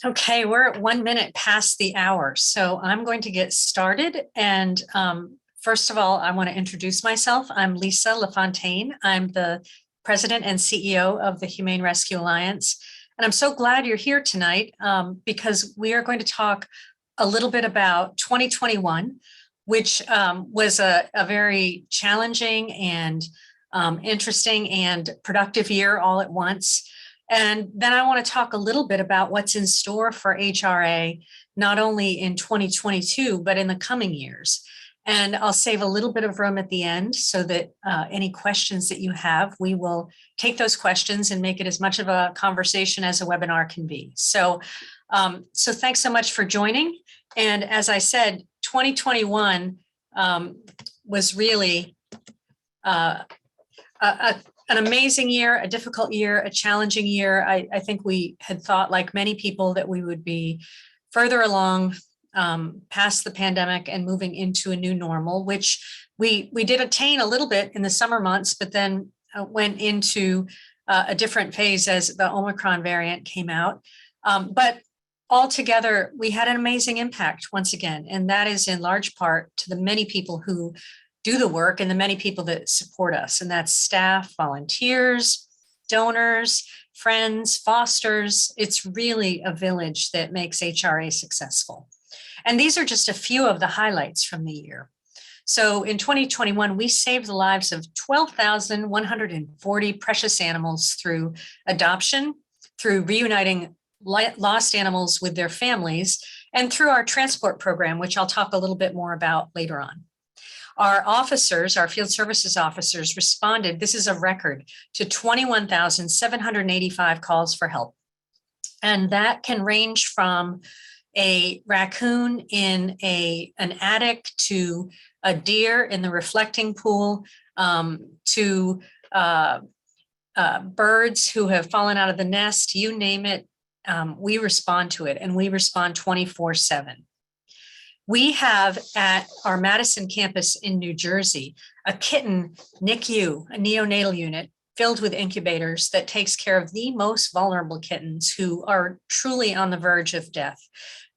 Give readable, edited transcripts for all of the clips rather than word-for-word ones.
Okay, we're at 1 minute past the hour, so I'm going to get started. And first of all, I want to introduce myself. I'm Lisa LaFontaine. I'm the president and CEO of the Humane Rescue Alliance. And I'm so glad you're here tonight because we are going to talk a little bit about 2021, which was a very challenging and interesting and productive year all at once. And then I want to talk a little bit about what's in store for HRA, not only in 2022, but in the coming years. And I'll save a little bit of room at the end so that any questions that you have, we will take those questions and make it as much of a conversation as a webinar can be. So thanks so much for joining. And as I said, 2021 was really an amazing year, a difficult year, a challenging year. I think we had thought, like many people, that we would be further along past the pandemic and moving into a new normal, which we did attain a little bit in the summer months, but then went into a different phase as the Omicron variant came out. But altogether, we had an amazing impact once again, and that is in large part to the many people who do the work and the many people that support us. And that's staff, volunteers, donors, friends, fosters. It's really a village that makes HRA successful. And these are just a few of the highlights from the year. So in 2021, we saved the lives of 12,140 precious animals through adoption, through reuniting lost animals with their families, and through our transport program, which I'll talk a little bit more about later on. Our officers, our field services officers, responded, this is a record, to 21,785 calls for help. And that can range from a raccoon in an attic to a deer in the reflecting pool, to birds who have fallen out of the nest, you name it, we respond to it, and we respond 24/7. We have at our Madison campus in New Jersey, a Kitten Nicu, a neonatal unit filled with incubators that takes care of the most vulnerable kittens who are truly on the verge of death.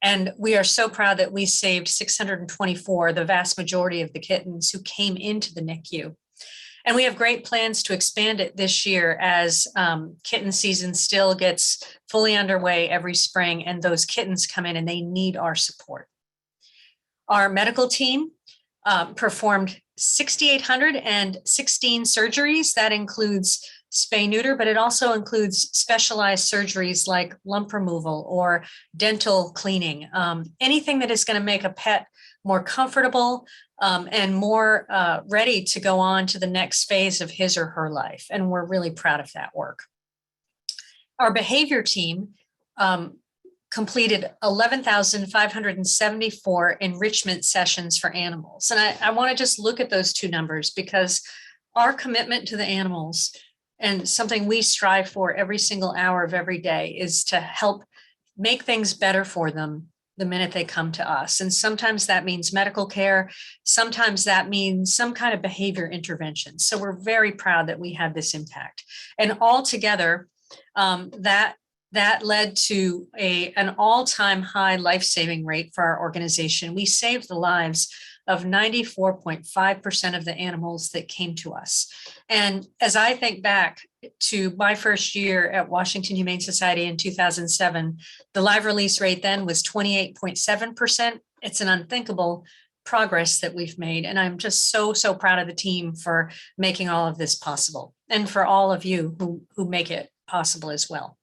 And we are so proud that we saved 624, the vast majority of the kittens who came into the NICU. And we have great plans to expand it this year as kitten season still gets fully underway every spring, and those kittens come in and they need our support. Our medical team performed 6,816 surgeries. That includes spay neuter, but it also includes specialized surgeries like lump removal or dental cleaning, anything that is going to make a pet more comfortable and more ready to go on to the next phase of his or her life. And we're really proud of that work. Our behavior team completed 11,574 enrichment sessions for animals. And I want to just look at those two numbers because our commitment to the animals and something we strive for every single hour of every day is to help make things better for them the minute they come to us. And sometimes that means medical care. Sometimes that means some kind of behavior intervention. So we're very proud that we had this impact. And altogether, that led to an all-time high life-saving rate for our organization. We saved the lives of 94.5% of the animals that came to us. And as I think back to my first year at Washington Humane Society in 2007, the live release rate then was 28.7%. It's an unthinkable progress that we've made. And I'm just so proud of the team for making all of this possible, and for all of you who make it possible as well.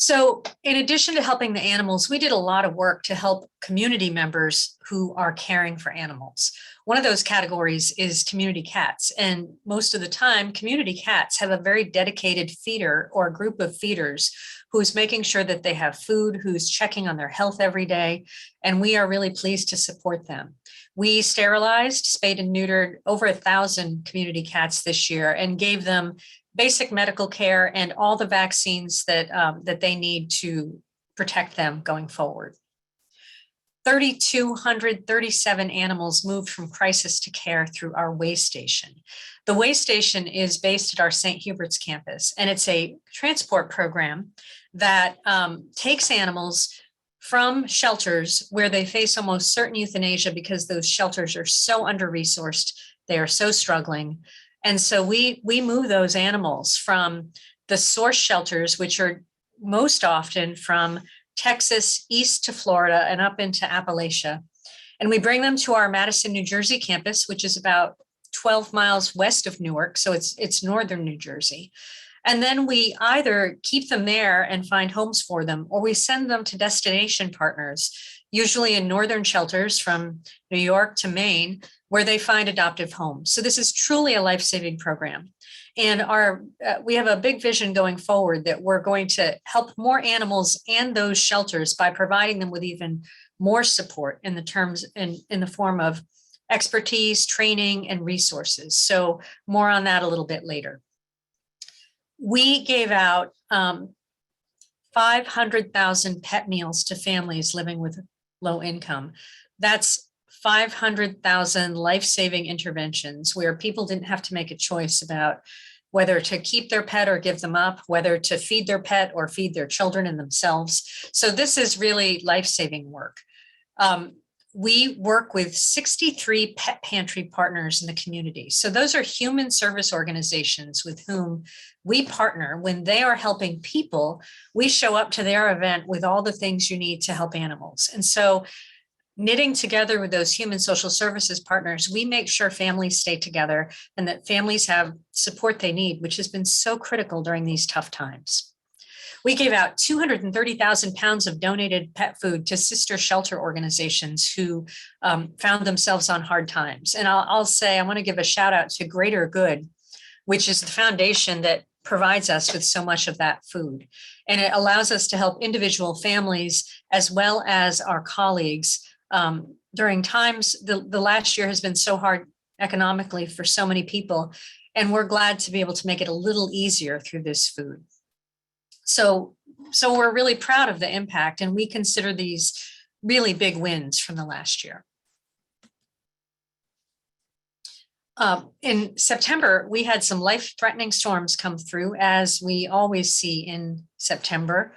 So in addition to helping the animals, we did a lot of work to help community members who are caring for animals. One of those categories is community cats. And most of the time, community cats have a very dedicated feeder or a group of feeders who's making sure that they have food, who's checking on their health every day. And we are really pleased to support them. We sterilized, spayed and neutered over 1,000 community cats this year and gave them basic medical care and all the vaccines that they need to protect them going forward. 3,237 animals moved from crisis to care through our way station. The way station is based at our St. Hubert's campus, and it's a transport program that takes animals from shelters where they face almost certain euthanasia because those shelters are so under-resourced, they are so struggling. And so we move those animals from the source shelters, which are most often from Texas east to Florida and up into Appalachia. And we bring them to our Madison, New Jersey campus, which is about 12 miles west of Newark. So it's northern New Jersey. And then we either keep them there and find homes for them, or we send them to destination partners, usually in northern shelters from New York to Maine, where they find adoptive homes. So this is truly a life-saving program. And we have a big vision going forward that we're going to help more animals and those shelters by providing them with even more support in the form of expertise, training, and resources. So more on that a little bit later. We gave out 500,000 pet meals to families living with low income. That's 500,000 life-saving interventions where people didn't have to make a choice about whether to keep their pet or give them up, whether to feed their pet or feed their children and themselves. So this is really life-saving work. We work with 63 pet pantry partners in the community. So those are human service organizations with whom we partner. When they are helping people, we show up to their event with all the things you need to help animals. And so knitting together with those human social services partners, we make sure families stay together and that families have support they need, which has been so critical during these tough times. We gave out 230,000 pounds of donated pet food to sister shelter organizations who found themselves on hard times. And I'll say, I want to give a shout out to Greater Good, which is the foundation that provides us with so much of that food. And it allows us to help individual families as well as our colleagues during times. The last year has been so hard economically for so many people, and we're glad to be able to make it a little easier through this food. So we're really proud of the impact, and we consider these really big wins from the last year. In September, we had some life-threatening storms come through, as we always see in September.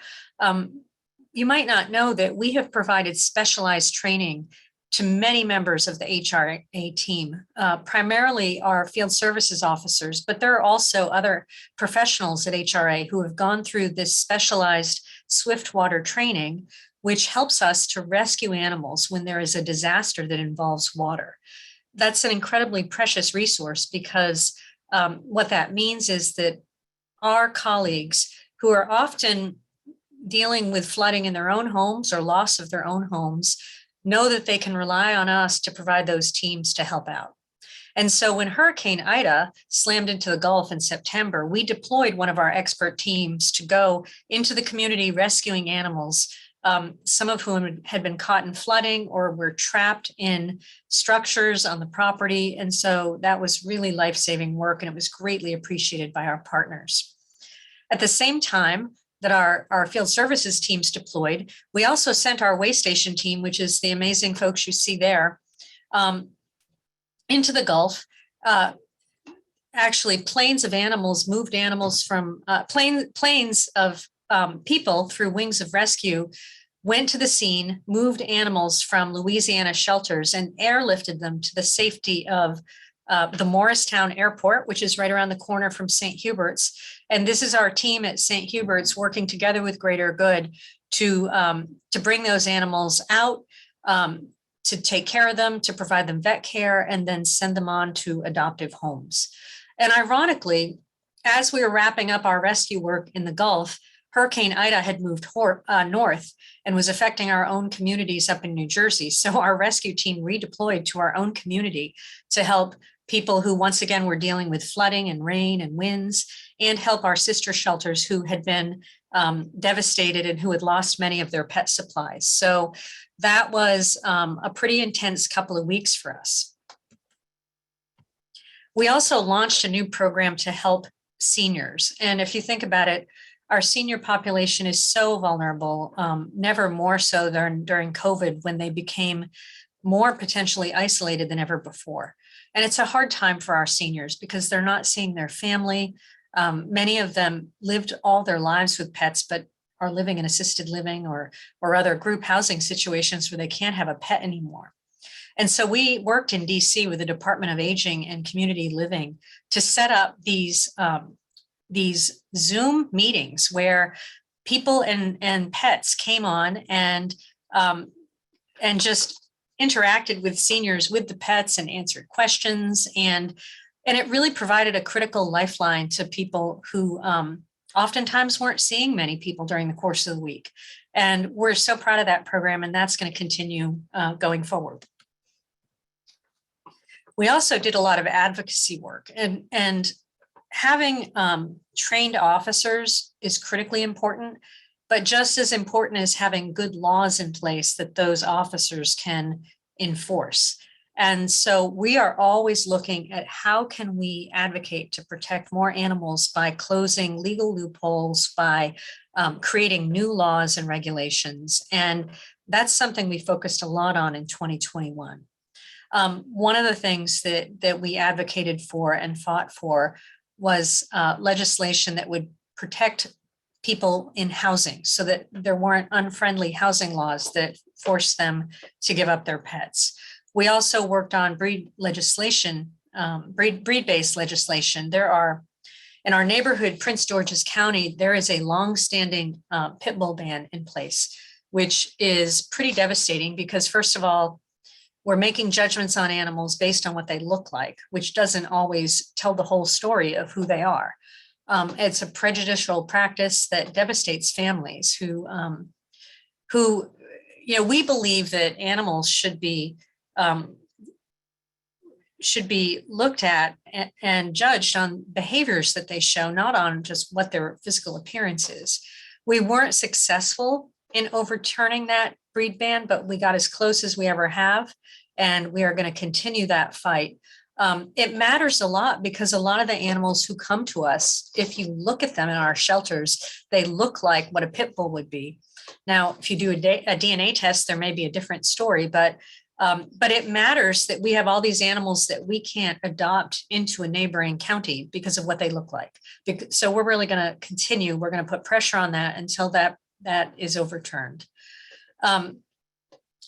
You might not know that we have provided specialized training to many members of the HRA team, primarily our field services officers, but there are also other professionals at HRA who have gone through this specialized swiftwater training, which helps us to rescue animals when there is a disaster that involves water. That's an incredibly precious resource because what that means is that our colleagues who are often dealing with flooding in their own homes or loss of their own homes know that they can rely on us to provide those teams to help out. And so when Hurricane Ida slammed into the Gulf in September, we deployed one of our expert teams to go into the community rescuing animals, some of whom had been caught in flooding or were trapped in structures on the property. And so that was really life-saving work, and it was greatly appreciated by our partners. At the same time that our field services teams deployed, we also sent our way station team, which is the amazing folks you see there, into the Gulf. Actually, planes of animals moved animals from planes of people through Wings of Rescue went to the scene, moved animals from Louisiana shelters and airlifted them to the safety of the Morristown Airport, which is right around the corner from St. Hubert's. And this is our team at St. Hubert's working together with Greater Good to bring those animals out, to take care of them, to provide them vet care, and then send them on to adoptive homes. And ironically, as we were wrapping up our rescue work in the Gulf, Hurricane Ida had moved north and was affecting our own communities up in New Jersey. So our rescue team redeployed to our own community to help people who once again were dealing with flooding and rain and winds, and help our sister shelters who had been devastated and who had lost many of their pet supplies. So that was a pretty intense couple of weeks for us. We also launched a new program to help seniors. And if you think about it, our senior population is so vulnerable, never more so than during COVID, when they became more potentially isolated than ever before. And it's a hard time for our seniors because they're not seeing their family. Many of them lived all their lives with pets, but are living in assisted living or other group housing situations where they can't have a pet anymore. And so we worked in DC with the Department of Aging and Community Living to set up these Zoom meetings where people and pets came on and just interacted with seniors with the pets and answered questions. And it really provided a critical lifeline to people who oftentimes weren't seeing many people during the course of the week. And we're so proud of that program, and that's going to continue going forward. We also did a lot of advocacy work, and having trained officers is critically important, but just as important is having good laws in place that those officers can enforce. And so we are always looking at how can we advocate to protect more animals by closing legal loopholes, by creating new laws and regulations. And that's something we focused a lot on in 2021. One of the things that we advocated for and fought for was legislation that would protect people in housing so that there weren't unfriendly housing laws that forced them to give up their pets. We also worked on breed legislation, breed-based legislation. There are, in our neighborhood, Prince George's County, there is a longstanding pit bull ban in place, which is pretty devastating because, first of all, we're making judgments on animals based on what they look like, which doesn't always tell the whole story of who they are. It's a prejudicial practice that devastates families who, we believe that animals should be looked at and judged on behaviors that they show, not on just what their physical appearance is. We weren't successful in overturning that breed ban, but we got as close as we ever have, and we are going to continue that fight. It matters a lot because a lot of the animals who come to us, if you look at them in our shelters, they look like what a pit bull would be. Now, if you do a DNA test, there may be a different story, but it matters that we have all these animals that we can't adopt into a neighboring county because of what they look like. So we're really going to continue. We're going to put pressure on that until that is overturned.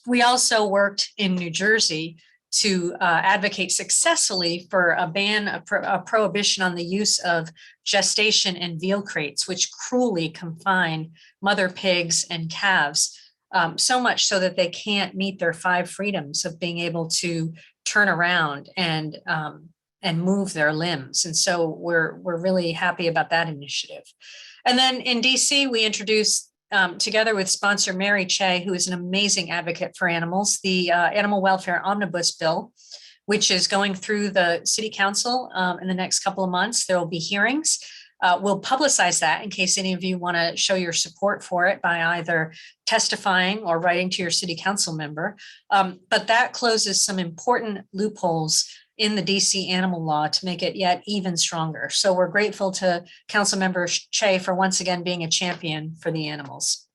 We also worked in New Jersey to advocate successfully for a ban, a prohibition on the use of gestation and veal crates, which cruelly confine mother pigs and calves, so much so that they can't meet their 5 freedoms of being able to turn around and move their limbs. And so we're really happy about that initiative. And then in DC, we introduced, together with sponsor Mary Che, who is an amazing advocate for animals, the Animal Welfare Omnibus Bill, which is going through the City Council in the next couple of months. There will be hearings. We'll publicize that in case any of you want to show your support for it by either testifying or writing to your City Council member. But that closes some important loopholes in the DC animal law to make it yet even stronger. So we're grateful to Councilmember Che for once again being a champion for the animals.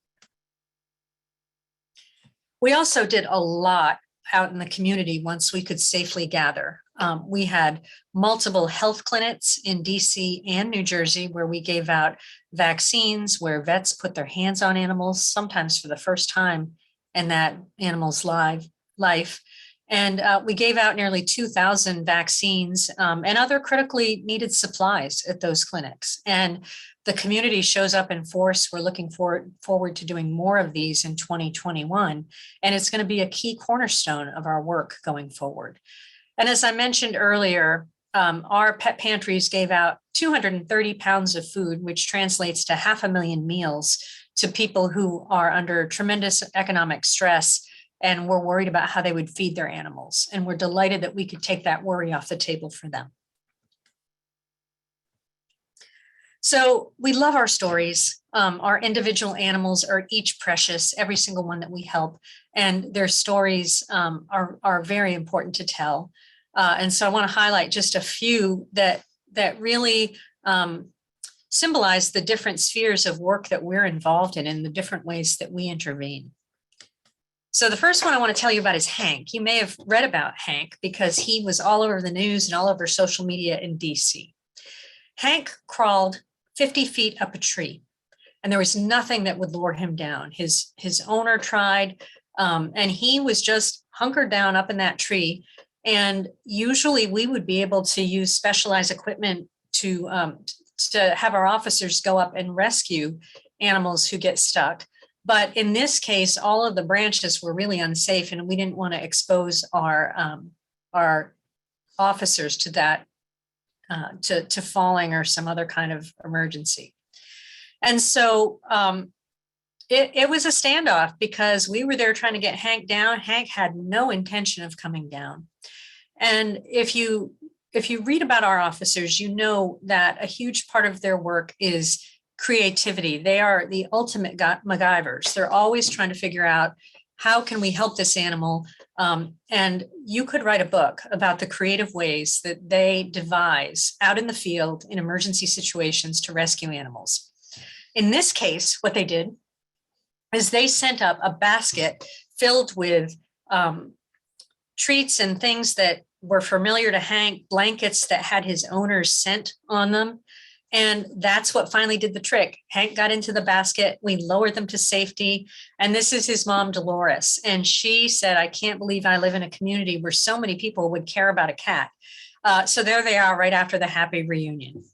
We also did a lot out in the community once we could safely gather. We had multiple health clinics in DC and New Jersey where we gave out vaccines, where vets put their hands on animals, sometimes for the first time in that animal's life. And we gave out nearly 2,000 vaccines and other critically needed supplies at those clinics. And the community shows up in force. We're looking forward to doing more of these in 2021. And it's going to be a key cornerstone of our work going forward. And as I mentioned earlier, our pet pantries gave out 230 pounds of food, which translates to 500,000 meals to people who are under tremendous economic stress and were worried about how they would feed their animals. And we're delighted that we could take that worry off the table for them. So we love our stories. Our individual animals are each precious, every single one that we help, and their stories are very important to tell. And so I want to highlight just a few that really symbolize the different spheres of work that we're involved in and the different ways that we intervene. So the first one I want to tell you about is Hank. You may have read about Hank because he was all over the news and all over social media in DC. Hank crawled 50 feet up a tree, and there was nothing that would lure him down. His owner tried, and he was just hunkered down up in that tree. And usually we would be able to use specialized equipment to have our officers go up and rescue animals who get stuck. But in this case, all of the branches were really unsafe, and we didn't want to expose our officers to that, to falling or some other kind of emergency. And so it was a standoff because we were there trying to get Hank down. Hank had no intention of coming down. And if you read about our officers, you know that a huge part of their work is creativity. They are the ultimate MacGyvers. They're always trying to figure out, how can we help this animal? And you could write a book about the creative ways that they devise out in the field in emergency situations to rescue animals. In this case, what they did is they sent up a basket filled with treats and things that were familiar to Hank, blankets that had his owner's scent on them. And that's what finally did the trick. Hank got into the basket. We lowered them to safety. And this is his mom, Dolores. And she said, I can't believe I live in a community where so many people would care about a cat. So there they are right after the happy reunion.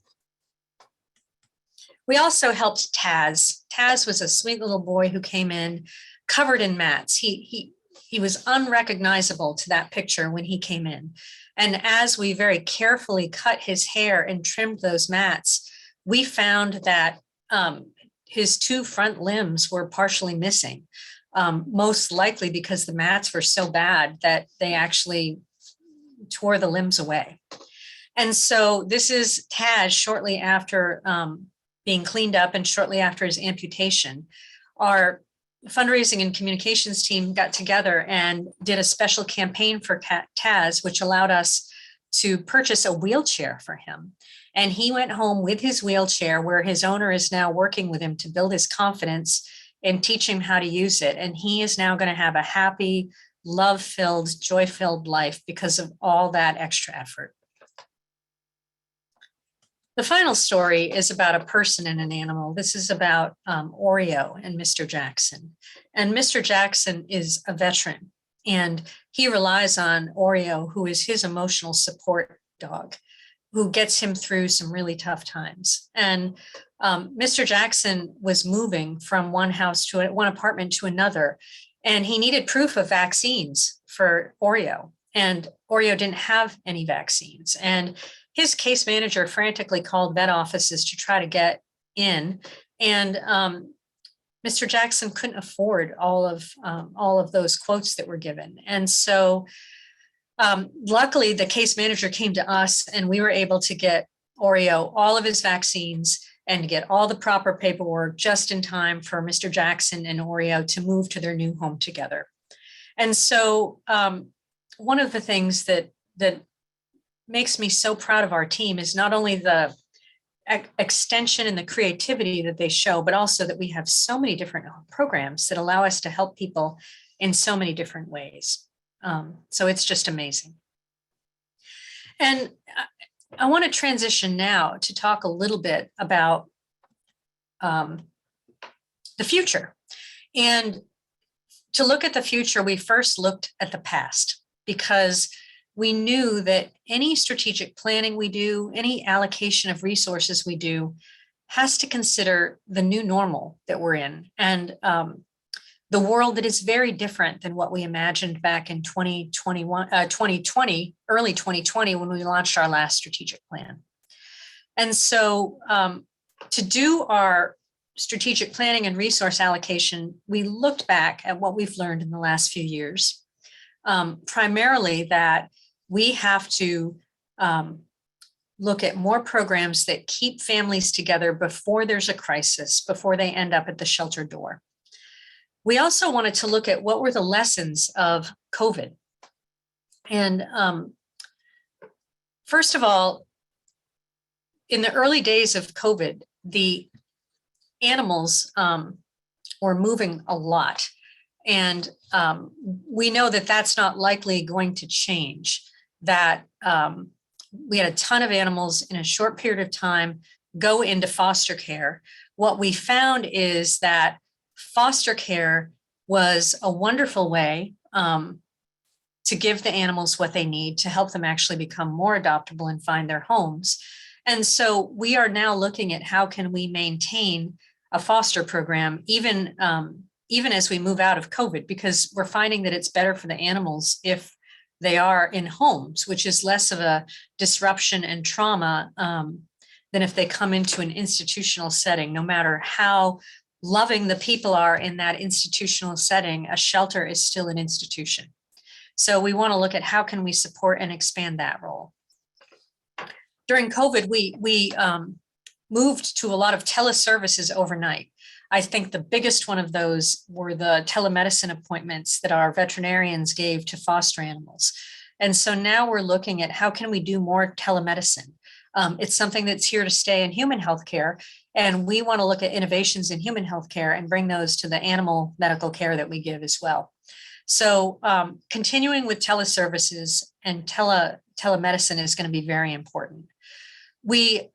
We also helped Taz. Taz was a sweet little boy who came in covered in mats. He was unrecognizable to that picture when he came in. And as we very carefully cut his hair and trimmed those mats, we found that his two front limbs were partially missing, most likely because the mats were so bad that they actually tore the limbs away. And so this is Taz shortly after being cleaned up and shortly after his amputation. Our fundraising and communications team got together and did a special campaign for Taz, which allowed us to purchase a wheelchair for him. And he went home with his wheelchair, where his owner is now working with him to build his confidence and teach him how to use it. And he is now going to have a happy, love-filled, joy-filled life because of all that extra effort. The final story is about a person and an animal. This is about Oreo and Mr. Jackson. And Mr. Jackson is a veteran, and he relies on Oreo, who is his emotional support dog, who gets him through some really tough times. And Mr. Jackson was moving from one apartment to another, and he needed proof of vaccines for Oreo. And Oreo didn't have any vaccines. And his case manager frantically called vet offices to try to get in, and Mr. Jackson couldn't afford all of those quotes that were given. And so luckily the case manager came to us, and we were able to get Oreo all of his vaccines and get all the proper paperwork just in time for Mr. Jackson and Oreo to move to their new home together. And so one of the things that makes me so proud of our team is not only the extension and the creativity that they show, but also that we have so many different programs that allow us to help people in so many different ways. So it's just amazing. And I want to transition now to talk a little bit about the future. And to look at the future, we first looked at the past, because we knew that any strategic planning we do, any allocation of resources we do, has to consider the new normal that we're in, and the world that is very different than what we imagined back in 2020, early 2020, when we launched our last strategic plan. And so to do our strategic planning and resource allocation, we looked back at what we've learned in the last few years, primarily that we have to look at more programs that keep families together before there's a crisis, before they end up at the shelter door. We also wanted to look at what were the lessons of COVID. And first of all, in the early days of COVID, the animals were moving a lot. And we know that that's not likely going to change, that we had a ton of animals in a short period of time go into foster care. What we found is that foster care was a wonderful way to give the animals what they need to help them actually become more adoptable and find their homes. And so we are now looking at how can we maintain a foster program even as we move out of COVID, because we're finding that it's better for the animals if they are in homes, which is less of a disruption and trauma than if they come into an institutional setting. No matter how loving the people are in that institutional setting, a shelter is still an institution. So we want to look at how can we support and expand that role. During COVID, we moved to a lot of teleservices overnight. I think the biggest one of those were the telemedicine appointments that our veterinarians gave to foster animals. And so now we're looking at how can we do more telemedicine. It's something that's here to stay in human healthcare, and we want to look at innovations in human healthcare and bring those to the animal medical care that we give as well. So continuing with teleservices and telemedicine is going to be very important. We,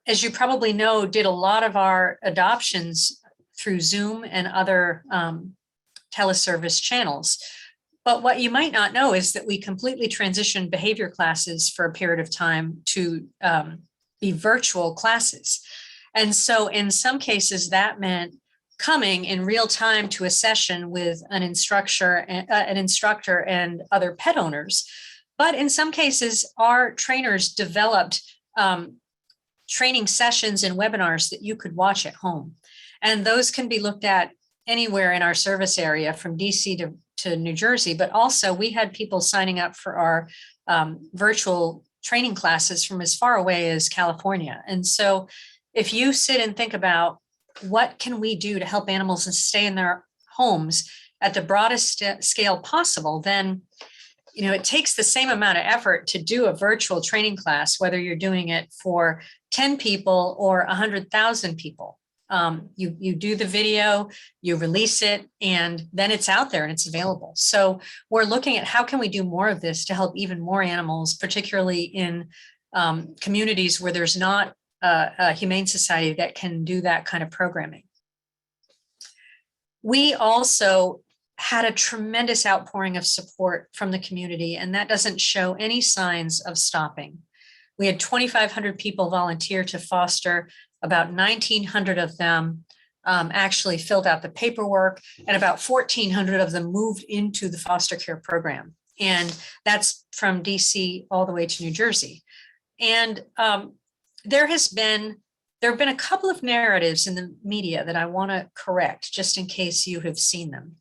as you probably know, did a lot of our adoptions through Zoom and other teleservice channels. But what you might not know is that we completely transitioned behavior classes for a period of time to be virtual classes. And so in some cases that meant coming in real time to a session with an instructor and other pet owners. But in some cases, our trainers developed training sessions and webinars that you could watch at home. And those can be looked at anywhere in our service area from DC to New Jersey, but also we had people signing up for our virtual training classes from as far away as California. And so if you sit and think about what can we do to help animals stay in their homes at the broadest scale possible, then it takes the same amount of effort to do a virtual training class, whether you're doing it for 10 people or 100,000 people. You do the video, you release it, and then it's out there and it's available. So we're looking at how can we do more of this to help even more animals, particularly in communities where there's not a humane society that can do that kind of programming. We also had a tremendous outpouring of support from the community, and that doesn't show any signs of stopping. We had 2,500 people volunteer to foster. About 1,900 of them actually filled out the paperwork, and about 1,400 of them moved into the foster care program. And that's from DC all the way to New Jersey. And there have been a couple of narratives in the media that I want to correct, just in case you have seen them.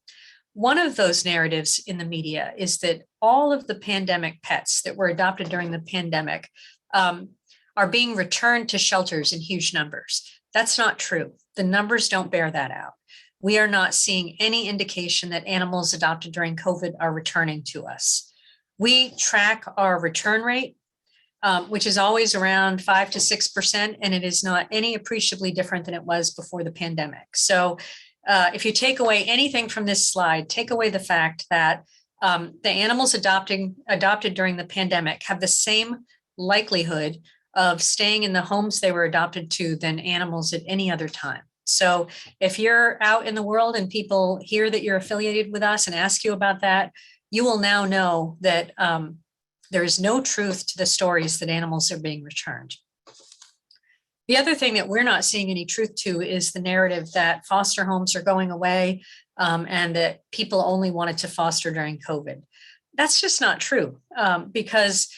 One of those narratives in the media is that all of the pandemic pets that were adopted during the pandemic are being returned to shelters in huge numbers. That's not true. The numbers don't bear that out. We are not seeing any indication that animals adopted during COVID are returning to us. We track our return rate, which is always around 5 to 6%, and it is not any appreciably different than it was before the pandemic. So if you take away anything from this slide, take away the fact that the animals adopted during the pandemic have the same likelihood of staying in the homes they were adopted to than animals at any other time. So if you're out in the world and people hear that you're affiliated with us and ask you about that, you will now know that there is no truth to the stories that animals are being returned. The other thing that we're not seeing any truth to is the narrative that foster homes are going away and that people only wanted to foster during COVID. That's just not true because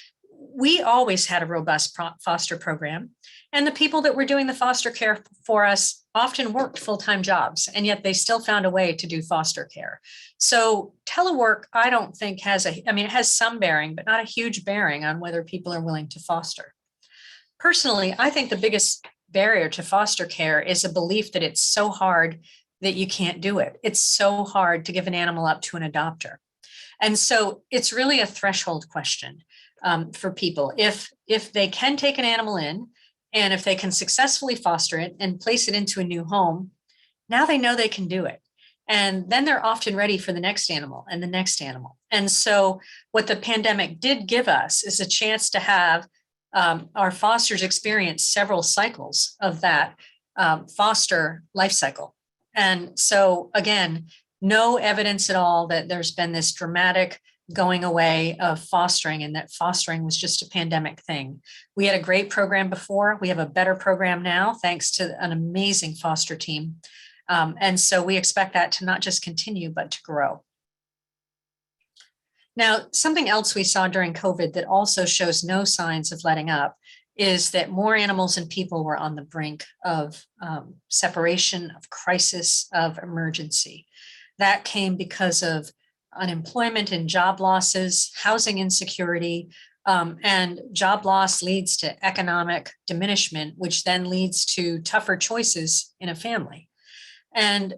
we always had a robust foster program, and the people that were doing the foster care for us often worked full-time jobs, and yet they still found a way to do foster care. So telework, I don't think it has some bearing, but not a huge bearing on whether people are willing to foster. Personally, I think the biggest barrier to foster care is a belief that it's so hard that you can't do it. It's so hard to give an animal up to an adopter. And so it's really a threshold question for people. If they can take an animal in And if they can successfully foster it and place it into a new home, now they know they can do it. And then they're often ready for the next animal and the next animal. And so what the pandemic did give us is a chance to have our fosters experience several cycles of that foster life cycle. And so again, no evidence at all that there's been this dramatic going away of fostering and that fostering was just a pandemic thing. We had a great program before. We have a better program now, thanks to an amazing foster team. And so we expect that to not just continue, but to grow. Now, something else we saw during COVID that also shows no signs of letting up is that more animals and people were on the brink of separation, of crisis, of emergency. That came because of unemployment and job losses, housing insecurity, and job loss leads to economic diminishment, which then leads to tougher choices in a family. And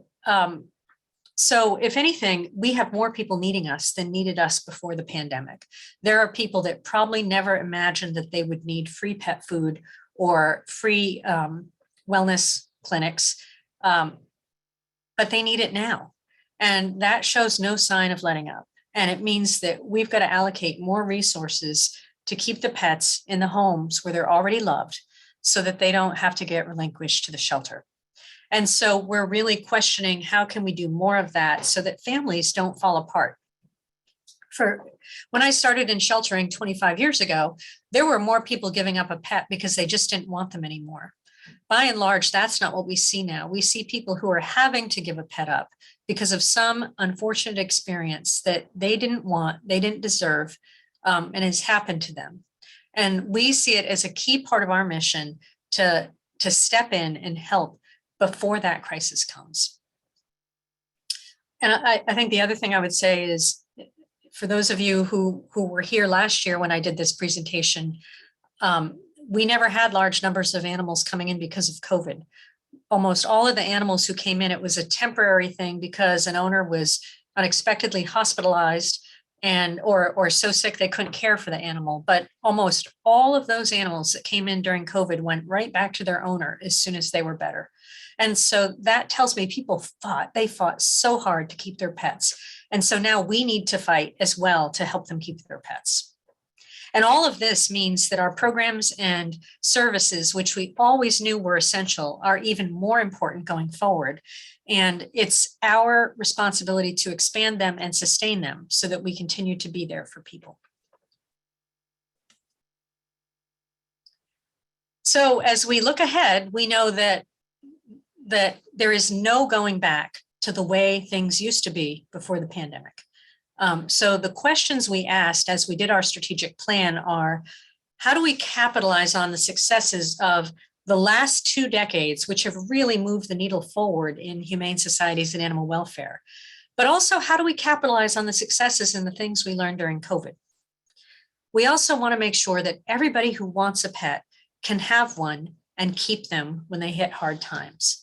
so if anything, we have more people needing us than needed us before the pandemic. There are people that probably never imagined that they would need free pet food or free wellness clinics, but they need it now. And that shows no sign of letting up. And it means that we've got to allocate more resources to keep the pets in the homes where they're already loved so that they don't have to get relinquished to the shelter. And so we're really questioning how can we do more of that so that families don't fall apart. When I started in sheltering 25 years ago, there were more people giving up a pet because they just didn't want them anymore. By and large, that's not what we see now. We see people who are having to give a pet up because of some unfortunate experience that they didn't want, they didn't deserve, and has happened to them. And we see it as a key part of our mission to step in and help before that crisis comes. And I think the other thing I would say is, for those of you who were here last year when I did this presentation, we never had large numbers of animals coming in because of COVID. Almost all of the animals who came in, it was a temporary thing because an owner was unexpectedly hospitalized and or so sick they couldn't care for the animal. But almost all of those animals that came in during COVID went right back to their owner as soon as they were better. And so that tells me people fought so hard to keep their pets. And so now we need to fight as well to help them keep their pets. And all of this means that our programs and services, which we always knew were essential, are even more important going forward. And it's our responsibility to expand them and sustain them so that we continue to be there for people. So as we look ahead, we know that there is no going back to the way things used to be before the pandemic. So the questions we asked as we did our strategic plan are, how do we capitalize on the successes of the last 2 decades, which have really moved the needle forward in humane societies and animal welfare? But also, how do we capitalize on the successes and the things we learned during COVID? We also want to make sure that everybody who wants a pet can have one and keep them when they hit hard times.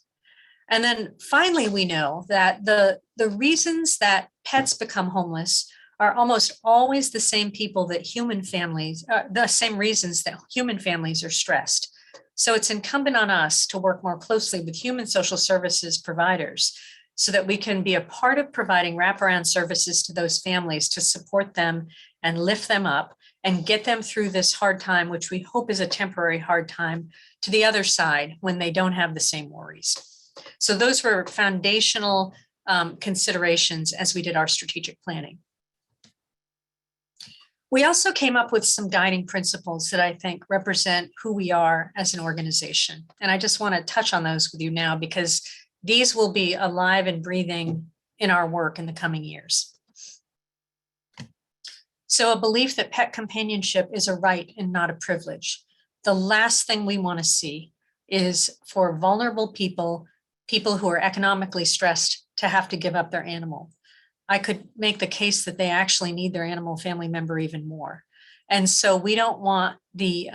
And then finally, we know that the reasons that pets become homeless are almost always the same people that human families, the same reasons that human families are stressed. So it's incumbent on us to work more closely with human social services providers so that we can be a part of providing wraparound services to those families to support them and lift them up and get them through this hard time, which we hope is a temporary hard time, to the other side when they don't have the same worries. So those were foundational considerations as we did our strategic planning. We also came up with some guiding principles that I think represent who we are as an organization. And I just want to touch on those with you now because these will be alive and breathing in our work in the coming years. So a belief that pet companionship is a right and not a privilege. The last thing we want to see is for vulnerable people who are economically stressed to have to give up their animal. I could make the case that they actually need their animal family member even more. And so we don't want the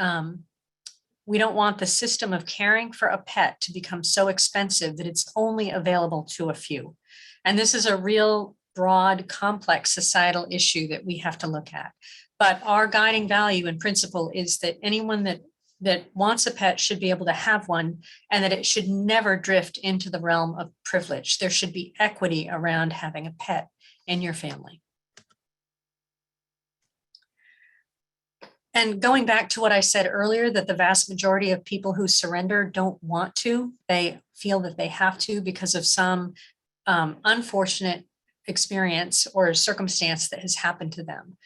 system of caring for a pet to become so expensive that it's only available to a few. And this is a real broad, complex societal issue that we have to look at. But our guiding value and principle is that anyone that that wants a pet should be able to have one, and that it should never drift into the realm of privilege. There should be equity around having a pet in your family. And going back to what I said earlier, that the vast majority of people who surrender don't want to, they feel that they have to because of some unfortunate experience or circumstance that has happened to them.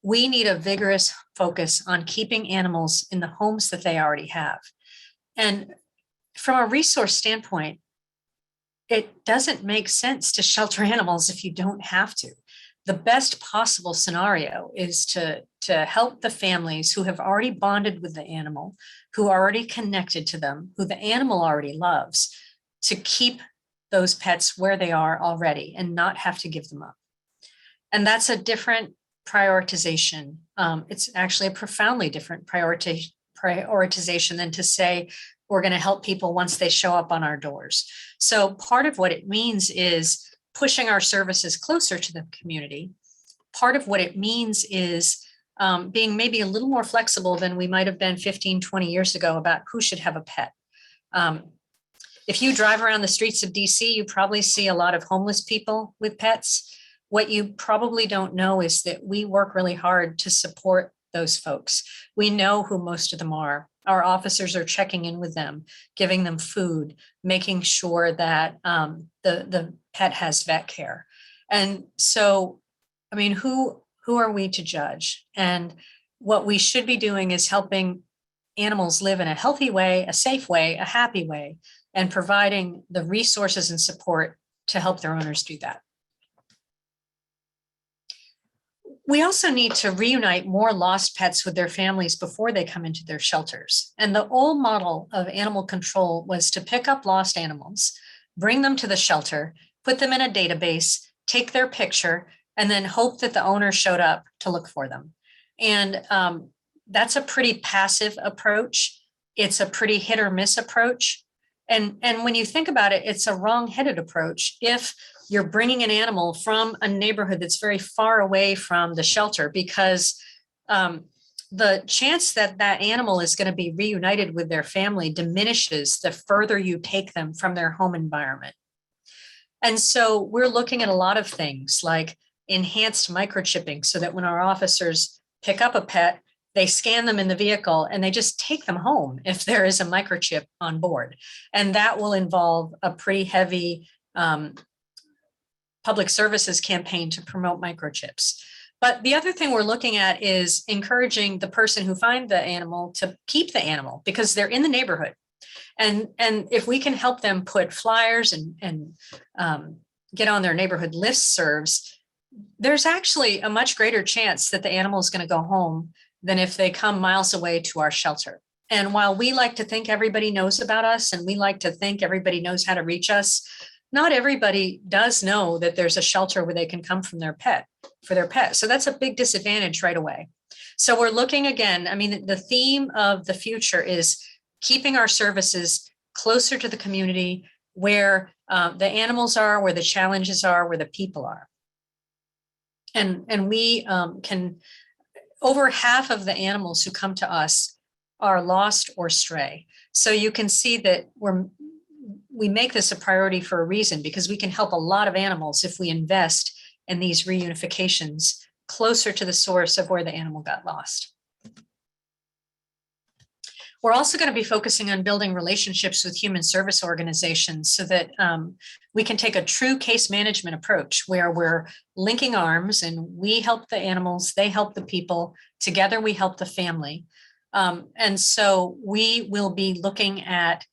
We need a vigorous focus on keeping animals in the homes that they already have. And from a resource standpoint, it doesn't make sense to shelter animals if you don't have to. The best possible scenario is to help the families who have already bonded with the animal, who are already connected to them, who the animal already loves, to keep those pets where they are already and not have to give them up. And that's a different prioritization. It's actually a profoundly different prioritization than to say, we're going to help people once they show up on our doors. So part of what it means is pushing our services closer to the community. Part of what it means is being maybe a little more flexible than we might have been 15, 20 years ago about who should have a pet. If you drive around the streets of DC, you probably see a lot of homeless people with pets. What you probably don't know is that we work really hard to support those folks. We know who most of them are. Our officers are checking in with them, giving them food, making sure that the pet has vet care. And so, I mean, who are we to judge? And what we should be doing is helping animals live in a healthy way, a safe way, a happy way, and providing the resources and support to help their owners do that. We also need to reunite more lost pets with their families before they come into their shelters. And the old model of animal control was to pick up lost animals, bring them to the shelter, put them in a database, take their picture, and then hope that the owner showed up to look for them. And that's a pretty passive approach. It's a pretty hit or miss approach. And when you think about it, it's a wrong-headed approach if you're bringing an animal from a neighborhood that's very far away from the shelter, because the chance that that animal is going to be reunited with their family diminishes the further you take them from their home environment. And so we're looking at a lot of things like enhanced microchipping, so that when our officers pick up a pet, they scan them in the vehicle and they just take them home if there is a microchip on board. And that will involve a pretty heavy public services campaign to promote microchips. But the other thing we're looking at is encouraging the person who finds the animal to keep the animal because they're in the neighborhood. And if we can help them put flyers and get on their neighborhood listservs, there's actually a much greater chance that the animal is going to go home than if they come miles away to our shelter. And while we like to think everybody knows about us and we like to think everybody knows how to reach us, not everybody does know that there's a shelter where they can come from for their pet. So that's a big disadvantage right away. So we're looking again, I mean, the theme of the future is keeping our services closer to the community where the animals are, where the challenges are, where the people are. And we can, over half of the animals who come to us are lost or stray. So you can see that we make this a priority for a reason, because we can help a lot of animals if we invest in these reunifications closer to the source of where the animal got lost. We're also going to be focusing on building relationships with human service organizations so that we can take a true case management approach where we're linking arms and we help the animals, they help the people, together we help the family. And so we will be looking at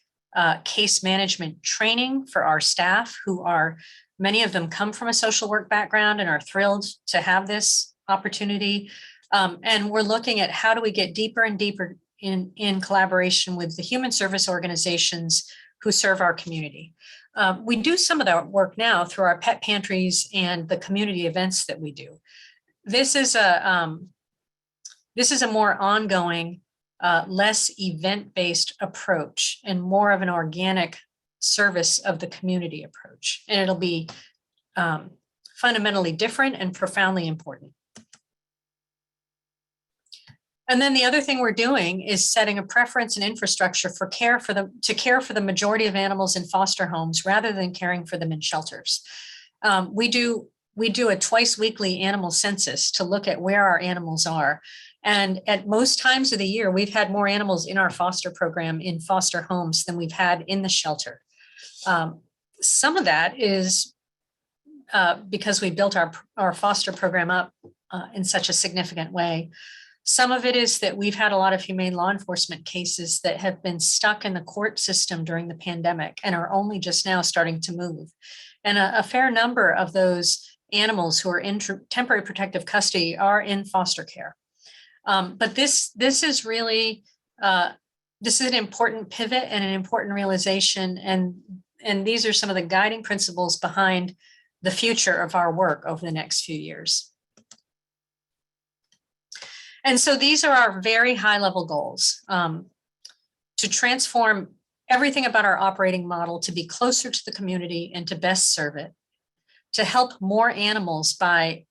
case management training for our staff, who are, many of them come from a social work background and are thrilled to have this opportunity. And we're looking at how do we get deeper and deeper in collaboration with the human service organizations who serve our community. We do some of that work now through our pet pantries and the community events that we do. This is a more ongoing, less event-based approach and more of an organic service of the community approach. And it'll be fundamentally different and profoundly important. And then the other thing we're doing is setting a preference and infrastructure for care for the majority of animals in foster homes rather than caring for them in shelters. We do a twice weekly animal census to look at where our animals are. And at most times of the year, we've had more animals in our foster program in foster homes than we've had in the shelter. Some of that is because we built our foster program up in such a significant way. Some of it is that we've had a lot of humane law enforcement cases that have been stuck in the court system during the pandemic and are only just now starting to move. And a fair number of those animals who are in temporary protective custody are in foster care. But this is really, this is an important pivot and an important realization. And these are some of the guiding principles behind the future of our work over the next few years. And so these are our very high level goals, to transform everything about our operating model to be closer to the community and to best serve it, to help more animals by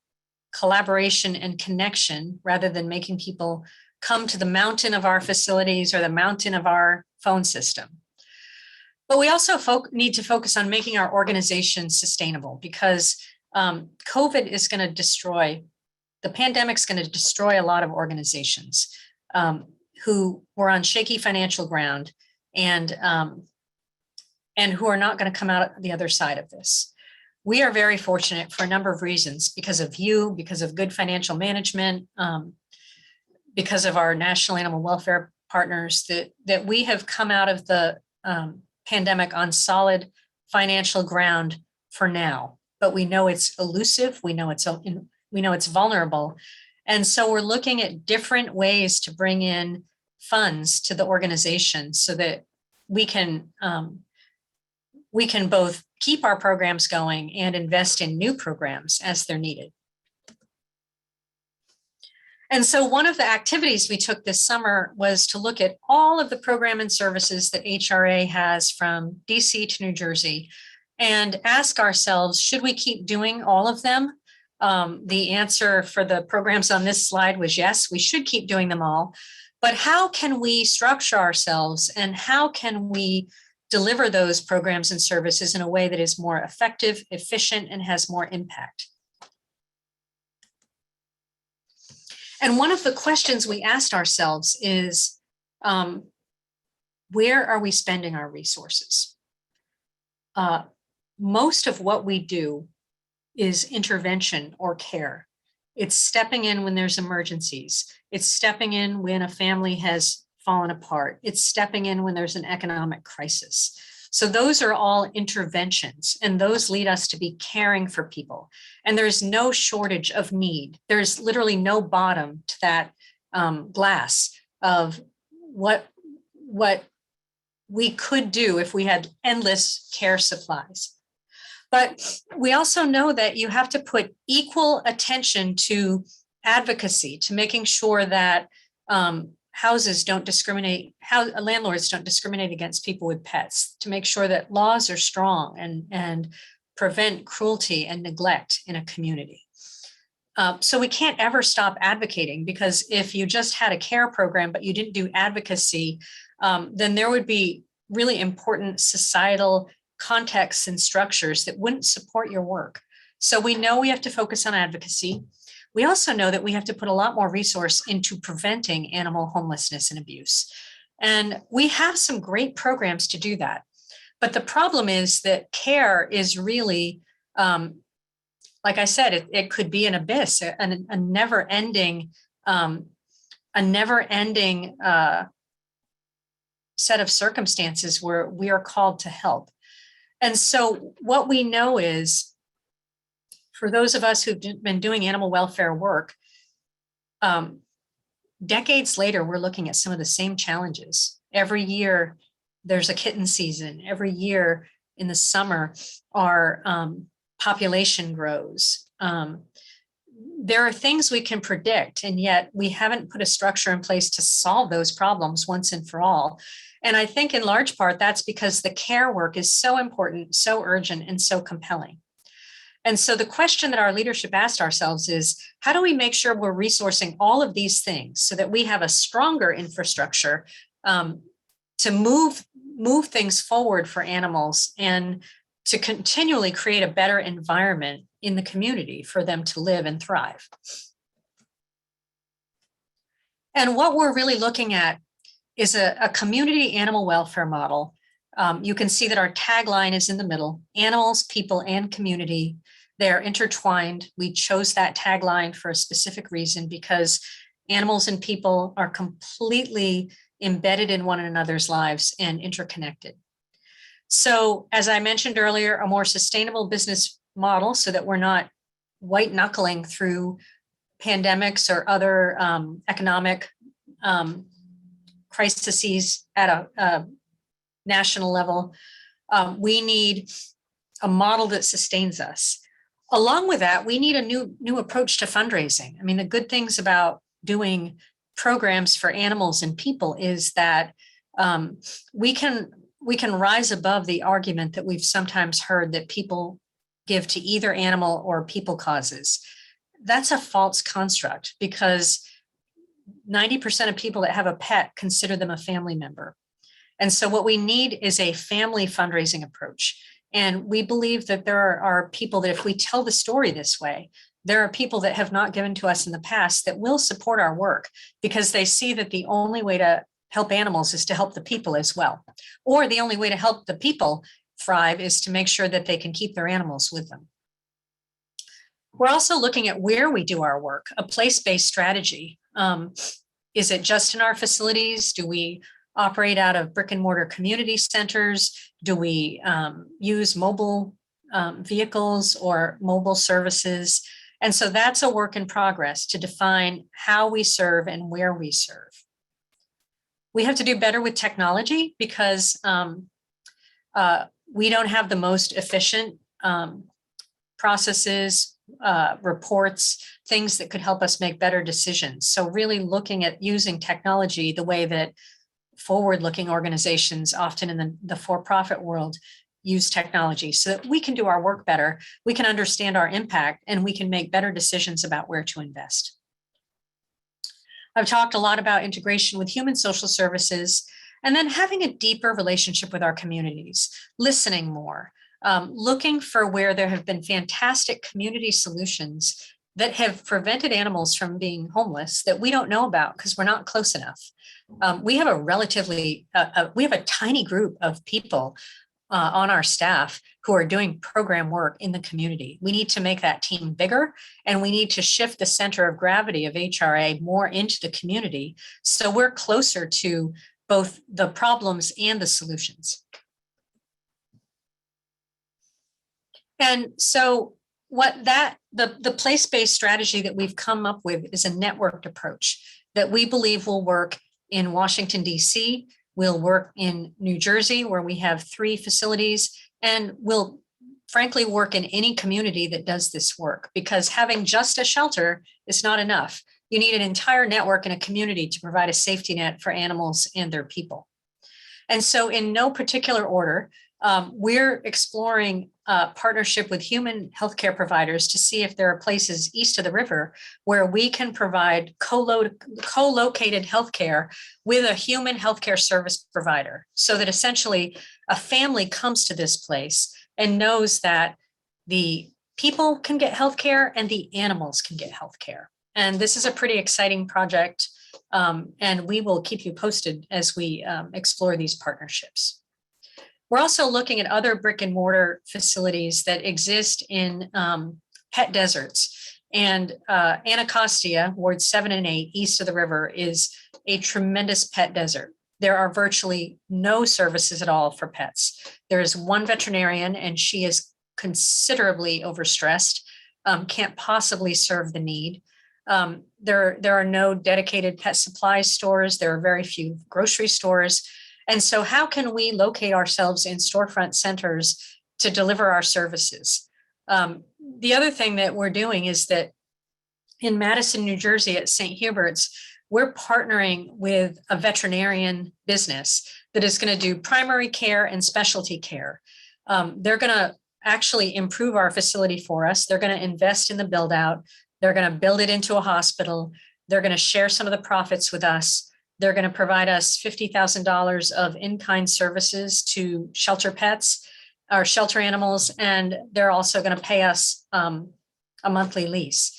collaboration and connection rather than making people come to the mountain of our facilities or the mountain of our phone system. But we also need to focus on making our organization sustainable, because COVID is going to destroy, the pandemic's going to destroy a lot of organizations who were on shaky financial ground and who are not going to come out the other side of this. We are very fortunate for a number of reasons, because of you, because of good financial management, because of our national animal welfare partners, that we have come out of the pandemic on solid financial ground for now. But we know it's elusive. We know it's vulnerable. And so we're looking at different ways to bring in funds to the organization so that we can both keep our programs going and invest in new programs as they're needed. And so one of the activities we took this summer was to look at all of the program and services that HRA has from DC to New Jersey and ask ourselves, should we keep doing all of them? The answer for the programs on this slide was yes, we should keep doing them all. But how can we structure ourselves and how can we deliver those programs and services in a way that is more effective, efficient, and has more impact? And one of the questions we asked ourselves is, where are we spending our resources? Most of what we do is intervention or care. It's stepping in when there's emergencies. It's stepping in when a family has fallen apart. It's stepping in when there's an economic crisis. So those are all interventions, and those lead us to be caring for people. And there's no shortage of need. There's literally no bottom to that glass of what we could do if we had endless care supplies. But we also know that you have to put equal attention to advocacy, to making sure that landlords don't discriminate against people with pets, to make sure that laws are strong and prevent cruelty and neglect in a community. So we can't ever stop advocating, because if you just had a care program but you didn't do advocacy, then there would be really important societal contexts and structures that wouldn't support your work. So we know we have to focus on advocacy. We also know that we have to put a lot more resource into preventing animal homelessness and abuse. And we have some great programs to do that. But the problem is that care is really, like I said, it could be an abyss, a never-ending set of circumstances where we are called to help. And so what we know is, for those of us who've been doing animal welfare work, decades later, we're looking at some of the same challenges. Every year, there's a kitten season. Every year in the summer, our population grows. There are things we can predict, and yet we haven't put a structure in place to solve those problems once and for all. And I think in large part, that's because the care work is so important, so urgent, and so compelling. And so the question that our leadership asked ourselves is, how do we make sure we're resourcing all of these things so that we have a stronger infrastructure to move things forward for animals and to continually create a better environment in the community for them to live and thrive? And what we're really looking at is a community animal welfare model. You can see that our tagline is in the middle: animals, people, and community. They're intertwined. We chose that tagline for a specific reason, because animals and people are completely embedded in one another's lives and interconnected. So, as I mentioned earlier, a more sustainable business model so that we're not white knuckling through pandemics or other economic crises at a national level. We need a model that sustains us. Along with that, we need a new approach to fundraising. I mean, the good things about doing programs for animals and people is that we can rise above the argument that we've sometimes heard that people give to either animal or people causes. That's a false construct, because 90% of people that have a pet consider them a family member. And so what we need is a family fundraising approach. And we believe that there are people that, if we tell the story this way, there are people that have not given to us in the past that will support our work, because they see that the only way to help animals is to help the people as well. Or the only way to help the people thrive is to make sure that they can keep their animals with them. We're also looking at where we do our work, a place-based strategy. Is it just in our facilities? Do we operate out of brick and mortar community centers? Do we use mobile vehicles or mobile services? And so that's a work in progress to define how we serve and where we serve. We have to do better with technology, because we don't have the most efficient processes, reports, things that could help us make better decisions. So really looking at using technology the way that forward-looking organizations, often in the for-profit world, use technology, so that we can do our work better, we can understand our impact, and we can make better decisions about where to invest. I've talked a lot about integration with human social services, and then having a deeper relationship with our communities, listening more, looking for where there have been fantastic community solutions that have prevented animals from being homeless that we don't know about because we're not close enough. We have a tiny group of people on our staff who are doing program work in the community. We need to make that team bigger, and we need to shift the center of gravity of HRA more into the community, so we're closer to both the problems and the solutions. And so the place-based strategy that we've come up with is a networked approach that we believe will work in Washington, D.C., will work in New Jersey, where we have 3 facilities, and will frankly work in any community that does this work, because having just a shelter is not enough. You need an entire network in a community to provide a safety net for animals and their people. And so in no particular order, we're exploring partnership with human healthcare providers to see if there are places east of the river where we can provide co-located healthcare with a human healthcare service provider, so that essentially a family comes to this place and knows that the people can get healthcare and the animals can get healthcare. And this is a pretty exciting project, and we will keep you posted as we explore these partnerships. We're also looking at other brick and mortar facilities that exist in pet deserts. And Anacostia, Wards 7 and 8, east of the river, is a tremendous pet desert. There are virtually no services at all for pets. There is one veterinarian, and she is considerably overstressed, can't possibly serve the need. There are no dedicated pet supply stores. There are very few grocery stores. And so how can we locate ourselves in storefront centers to deliver our services? The other thing that we're doing is that in Madison, New Jersey at St. Hubert's, we're partnering with a veterinarian business that is going to do primary care and specialty care. They're going to actually improve our facility for us. They're going to invest in the build out. They're going to build it into a hospital. They're going to share some of the profits with us. They're going to provide us $50,000 of in-kind services to shelter pets or shelter animals. And they're also going to pay us a monthly lease.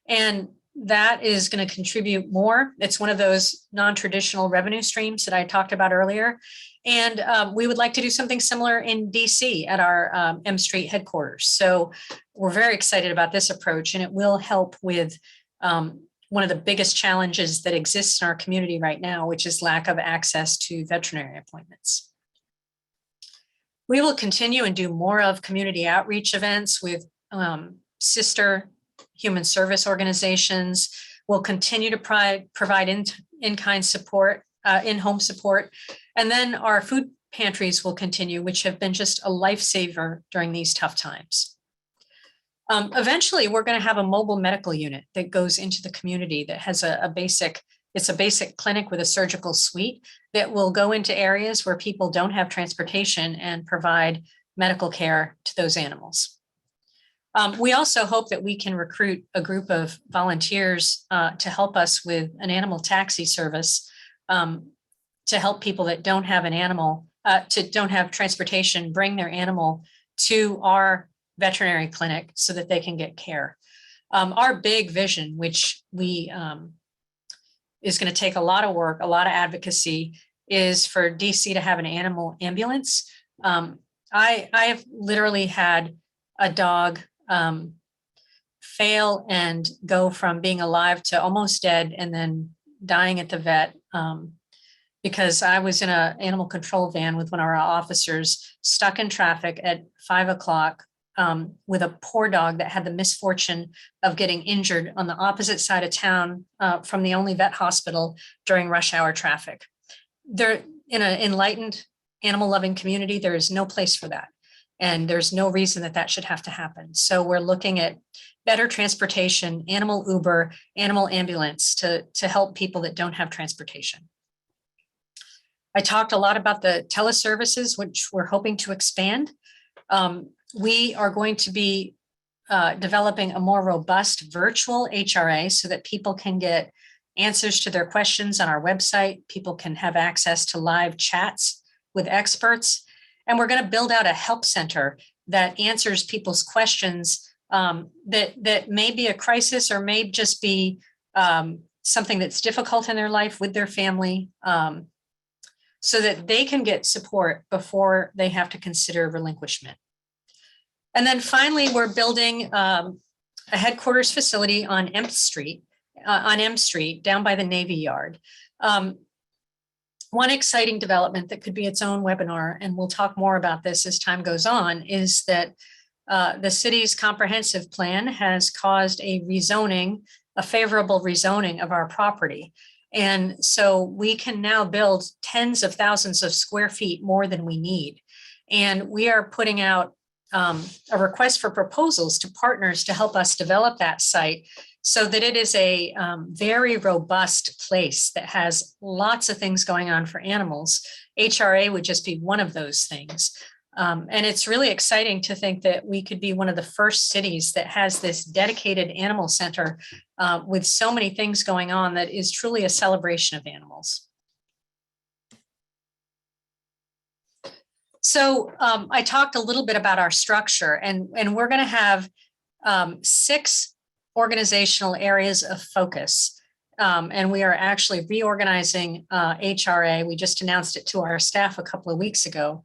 And that is going to contribute more. It's one of those non-traditional revenue streams that I talked about earlier. And we would like to do something similar in DC at our M Street headquarters. So we're very excited about this approach, and it will help with one of the biggest challenges that exists in our community right now, which is lack of access to veterinary appointments. We will continue and do more of community outreach events with sister human service organizations. We'll continue to provide in-kind support, in-home support. And then our food pantries will continue, which have been just a lifesaver during these tough times. Eventually, we're going to have a mobile medical unit that goes into the community that has it's a basic clinic with a surgical suite that will go into areas where people don't have transportation and provide medical care to those animals. We also hope that we can recruit a group of volunteers to help us with an animal taxi service to help people that don't have an animal, don't have transportation, bring their animal to our veterinary clinic so that they can get care. Our big vision, which we is going to take a lot of work, a lot of advocacy, is for DC to have an animal ambulance. I have literally had a dog fail and go from being alive to almost dead and then dying at the vet because I was in an animal control van with one of our officers stuck in traffic at 5 o'clock with a poor dog that had the misfortune of getting injured on the opposite side of town from the only vet hospital during rush hour traffic. There, in an enlightened, animal-loving community, there is no place for that. And there's no reason that that should have to happen. So we're looking at better transportation, animal Uber, animal ambulance to help people that don't have transportation. I talked a lot about the teleservices, which we're hoping to expand. We are going to be developing a more robust virtual HRA so that people can get answers to their questions on our website. People can have access to live chats with experts. And we're going to build out a help center that answers people's questions that may be a crisis or may just be something that's difficult in their life with their family so that they can get support before they have to consider relinquishment. And then finally, we're building a headquarters facility on M Street down by the Navy Yard. One exciting development that could be its own webinar, and we'll talk more about this as time goes on, is that the city's comprehensive plan has caused a favorable rezoning of our property. And so we can now build tens of thousands of square feet more than we need. And we are putting out a request for proposals to partners to help us develop that site so that it is a very robust place that has lots of things going on for animals. HRA would just be one of those things. And it's really exciting to think that we could be one of the first cities that has this dedicated animal center with so many things going on that is truly a celebration of animals. So I talked a little bit about our structure, and we're going to have 6 organizational areas of focus. And we are actually reorganizing HRA. We just announced it to our staff a couple of weeks ago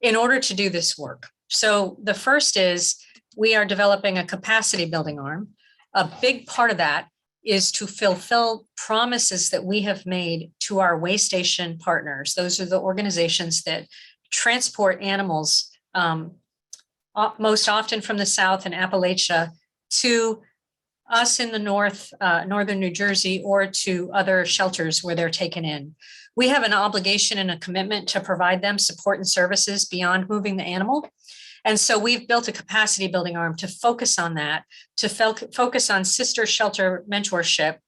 in order to do this work. So the first is we are developing a capacity building arm. A big part of that is to fulfill promises that we have made to our way station partners. Those are the organizations that transport animals most often from the South and Appalachia to us in the northern New Jersey, or to other shelters where they're taken in. We have an obligation and a commitment to provide them support and services beyond moving the animal. And so we've built a capacity building arm to focus on that, to focus on sister shelter mentorship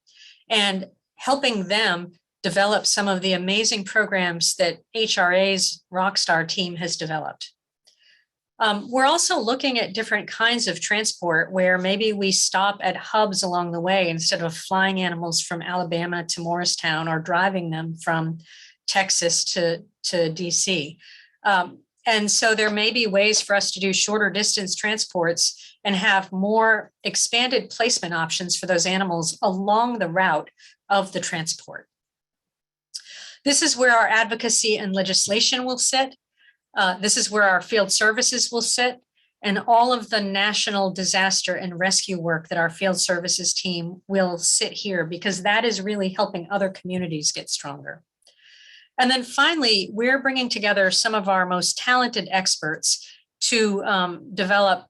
and helping them develop some of the amazing programs that HRA's Rockstar team has developed. We're also looking at different kinds of transport where maybe we stop at hubs along the way instead of flying animals from Alabama to Morristown or driving them from Texas to DC. And so there may be ways for us to do shorter distance transports and have more expanded placement options for those animals along the route of the transport. This is where our advocacy and legislation will sit. This is where our field services will sit, and all of the national disaster and rescue work that our field services team will sit here, because that is really helping other communities get stronger. And then finally, we're bringing together some of our most talented experts to develop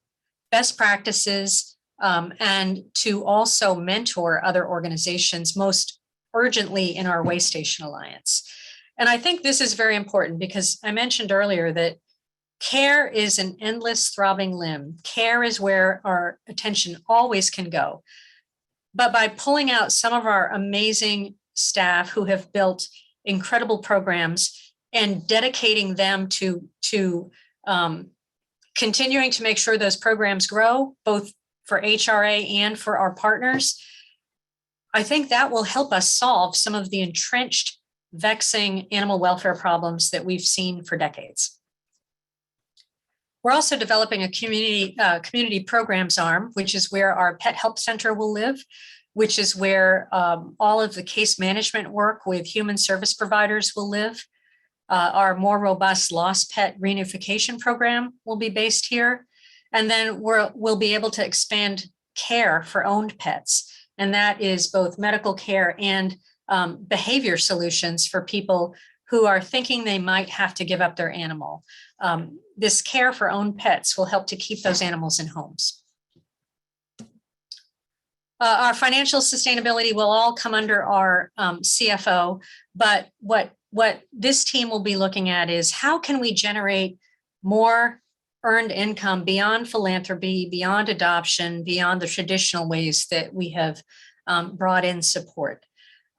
best practices and to also mentor other organizations, most urgently in our Way Station Alliance. And I think this is very important because I mentioned earlier that care is an endless throbbing limb. Care is where our attention always can go. But by pulling out some of our amazing staff who have built incredible programs and dedicating them to continuing to make sure those programs grow, both for HRA and for our partners, I think that will help us solve some of the entrenched, vexing animal welfare problems that we've seen for decades. We're also developing a community programs arm, which is where our pet help center will live, which is where all of the case management work with human service providers will live. Our more robust lost pet reunification program will be based here. And then we'll be able to expand care for owned pets. And that is both medical care and behavior solutions for people who are thinking they might have to give up their animal. This care for owned pets will help to keep those animals in homes. Our financial sustainability will all come under our CFO, but what this team will be looking at is how can we generate more earned income beyond philanthropy, beyond adoption, beyond the traditional ways that we have brought in support.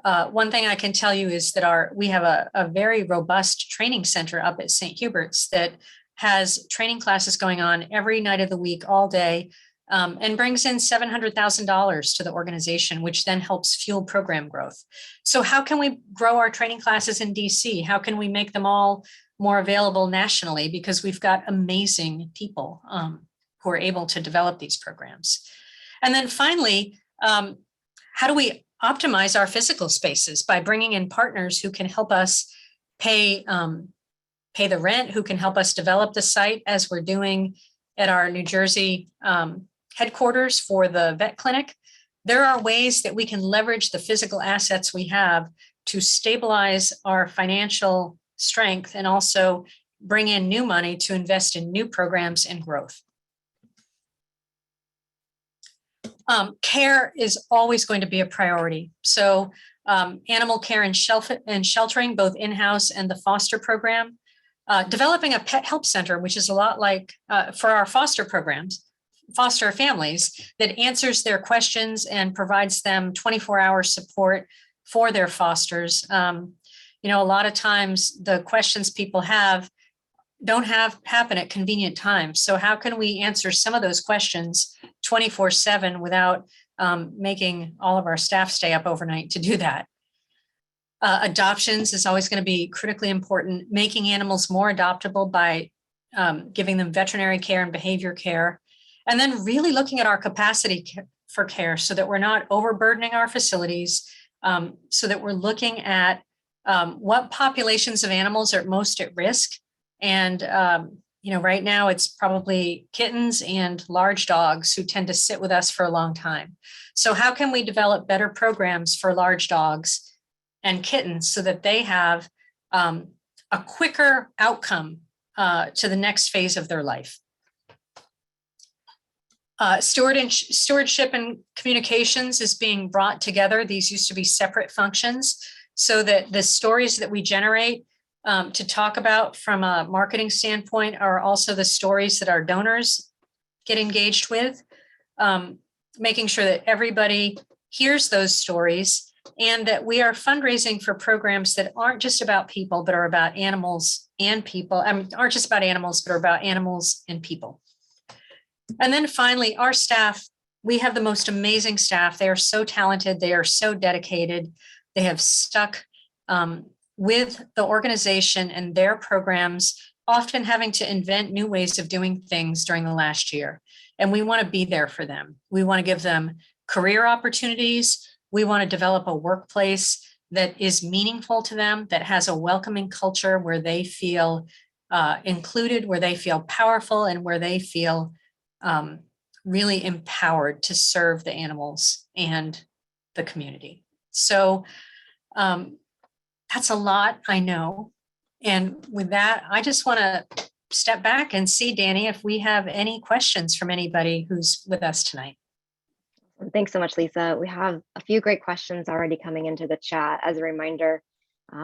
One thing I can tell you is that we have a very robust training center up at St. Hubert's that has training classes going on every night of the week, all day, and brings in $700,000 to the organization, which then helps fuel program growth. So how can we grow our training classes in DC? How can we make them all more available nationally? Because we've got amazing people who are able to develop these programs. And then finally, how do we optimize our physical spaces by bringing in partners who can help us pay the rent, who can help us develop the site as we're doing at our New Jersey headquarters for the vet clinic. There are ways that we can leverage the physical assets we have to stabilize our financial strength and also bring in new money to invest in new programs and growth. Care is always going to be a priority. So animal care and sheltering, both in-house and the foster program. Developing a pet help center, which is a lot like for our foster programs, foster families, that answers their questions and provides them 24-hour support for their fosters. A lot of times the questions people have don't happen at convenient times. So how can we answer some of those questions 24/7 without making all of our staff stay up overnight to do that? Adoptions is always going to be critically important, making animals more adoptable by giving them veterinary care and behavior care, and then really looking at our capacity for care so that we're not overburdening our facilities, so that we're looking at what populations of animals are most at risk. And, right now it's probably kittens and large dogs who tend to sit with us for a long time. So how can we develop better programs for large dogs and kittens so that they have a quicker outcome to the next phase of their life? Stewardship and Communications is being brought together. These used to be separate functions so that the stories that we generate to talk about from a marketing standpoint are also the stories that our donors get engaged with, making sure that everybody hears those stories and that we are fundraising for programs that aren't just about people, but are about animals and people. Aren't just about animals, but are about animals and people. And then finally, our staff, we have the most amazing staff. They are so talented. They are so dedicated. They have stuck with the organization and their programs, often having to invent new ways of doing things during the last year. And we want to be there for them. We want to give them career opportunities. We want to develop a workplace that is meaningful to them, that has a welcoming culture where they feel included, where they feel powerful, and where they feel really empowered to serve the animals and the community. So that's a lot, I know. And with that, I just want to step back and see, Danny, if we have any questions from anybody who's with us tonight. Thanks so much, Lisa. We have a few great questions already coming into the chat. As a reminder,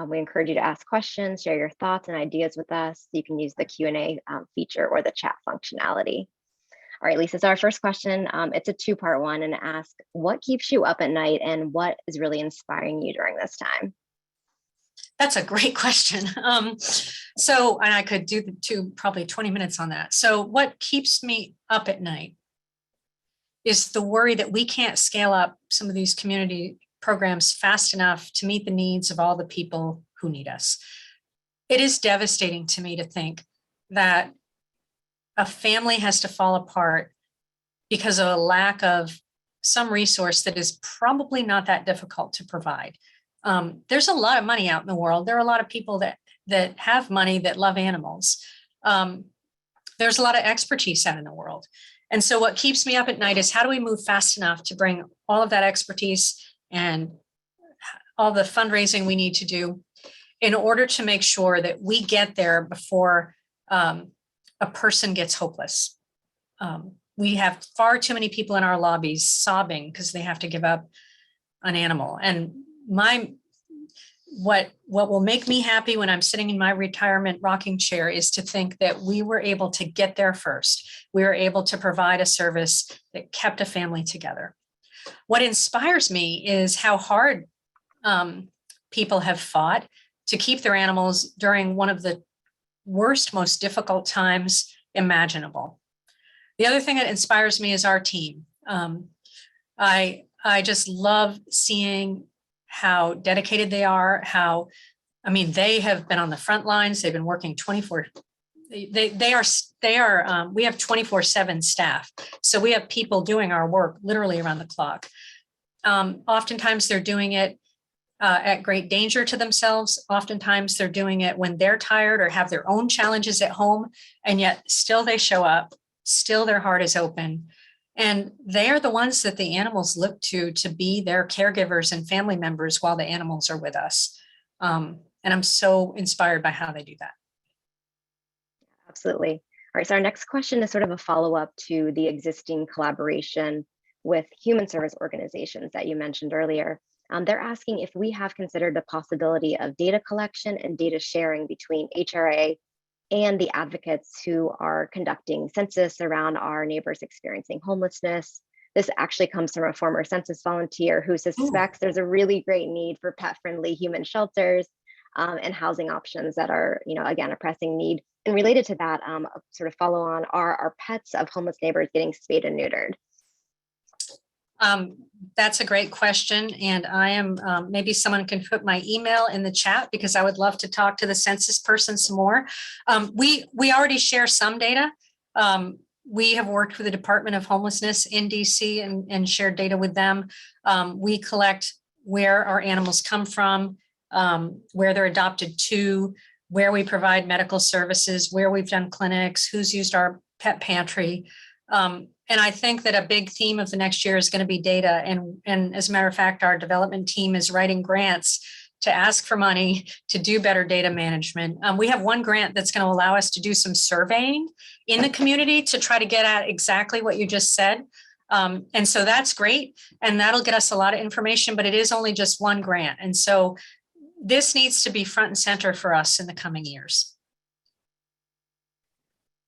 we encourage you to ask questions, share your thoughts and ideas with us. You can use the Q&A feature or the chat functionality. All right, Lisa, so our first question, it's a two-part one, and ask, what keeps you up at night and what is really inspiring you during this time? That's a great question. And I could do probably 20 minutes on that. So what keeps me up at night is the worry that we can't scale up some of these community programs fast enough to meet the needs of all the people who need us. It is devastating to me to think that a family has to fall apart because of a lack of some resource that is probably not that difficult to provide. There's a lot of money out in the world. There are a lot of people that have money that love animals. There's a lot of expertise out in the world. And so what keeps me up at night is, how do we move fast enough to bring all of that expertise and all the fundraising we need to do in order to make sure that we get there before a person gets hopeless. We have far too many people in our lobbies sobbing because they have to give up an animal. And what will make me happy when I'm sitting in my retirement rocking chair is to think that we were able to get there first. We were able to provide a service that kept a family together. What inspires me is how hard people have fought to keep their animals during one of the worst, most difficult times imaginable. The other thing that inspires me is our team. I just love seeing how dedicated they are, they have been on the front lines. They've been working 24. We have 24/7 staff. So we have people doing our work literally around the clock. Oftentimes they're doing it at great danger to themselves. Oftentimes they're doing it when they're tired or have their own challenges at home, and yet still they show up, still their heart is open. And they are the ones that the animals look to be their caregivers and family members while the animals are with us. And I'm so inspired by how they do that. Absolutely. All right, so our next question is sort of a follow-up to the existing collaboration with human service organizations that you mentioned earlier. They're asking if we have considered the possibility of data collection and data sharing between HRA and the advocates who are conducting census around our neighbors experiencing homelessness. This actually comes from a former census volunteer who suspects there's a really great need for pet-friendly human shelters and housing options that are, again, a pressing need. And related to that, sort of follow on, are our pets of homeless neighbors getting spayed and neutered? That's a great question. And I am, maybe someone can put my email in the chat, because I would love to talk to the census person some more. We already share some data. We have worked with the Department of Homelessness in DC and shared data with them. We collect where our animals come from, where they're adopted to, where we provide medical services, where we've done clinics, who's used our pet pantry. And I think that a big theme of the next year is going to be data. And as a matter of fact, our development team is writing grants to ask for money to do better data management. We have one grant that's going to allow us to do some surveying in the community to try to get at exactly what you just said. And so that's great. And that'll get us a lot of information, but it is only just one grant. And so this needs to be front and center for us in the coming years.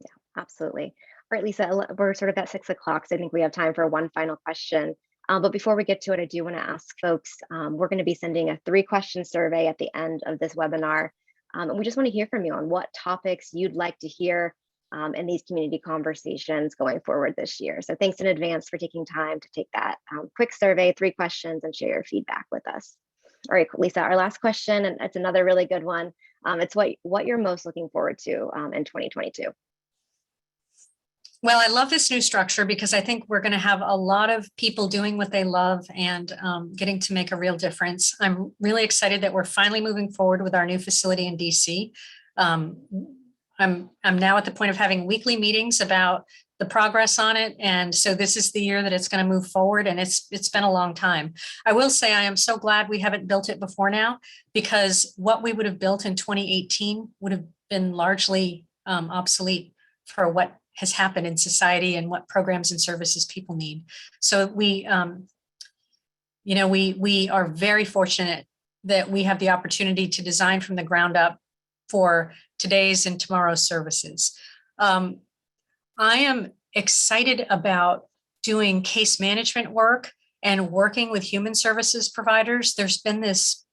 Yeah, absolutely. All right, Lisa, we're sort of at 6 o'clock, so I think we have time for one final question. But before we get to it, I do want to ask folks, we're going to be sending a 3-question survey at the end of this webinar. And we just want to hear from you on what topics you'd like to hear in these community conversations going forward this year. So thanks in advance for taking time to take that quick survey, 3 questions, and share your feedback with us. All right, Lisa, our last question, and it's another really good one. It's what you're most looking forward to in 2022. Well, I love this new structure because I think we're going to have a lot of people doing what they love and getting to make a real difference. I'm really excited that we're finally moving forward with our new facility in DC. I'm now at the point of having weekly meetings about the progress on it. And so this is the year that it's going to move forward, and it's been a long time. I will say I am so glad we haven't built it before now, because what we would have built in 2018 would have been largely obsolete for what has happened in society and what programs and services people need. So we are very fortunate that we have the opportunity to design from the ground up for today's and tomorrow's services. I am excited about doing case management work and working with human services providers. There's been this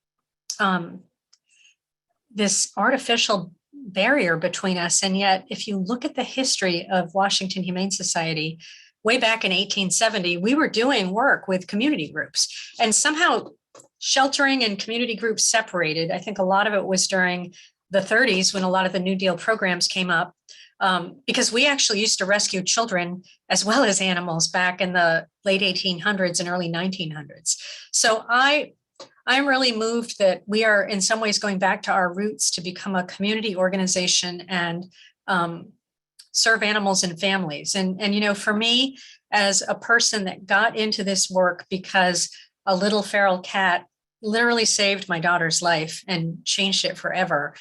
artificial barrier between us. And yet, if you look at the history of Washington Humane Society, way back in 1870, we were doing work with community groups, and somehow sheltering and community groups separated. I think a lot of it was during the 30s when a lot of the New Deal programs came up, because we actually used to rescue children as well as animals back in the late 1800s and early 1900s. So I'm really moved that we are in some ways going back to our roots to become a community organization and serve animals and families. And for me, as a person that got into this work because a little feral cat literally saved my daughter's life and changed it forever,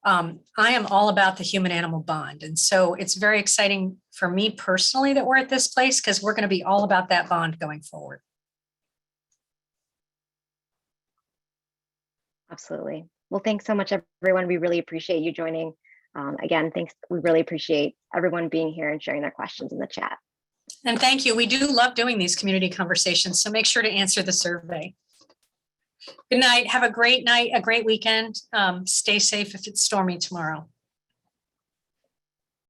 I am all about the human-animal bond. And so it's very exciting for me personally that we're at this place, because we're going to be all about that bond going forward. Absolutely. Well, thanks so much, everyone. We really appreciate you joining. Again, thanks. We really appreciate everyone being here and sharing their questions in the chat. And thank you. We do love doing these community conversations, so make sure to answer the survey. Good night. Have a great night, a great weekend. Stay safe if it's stormy tomorrow.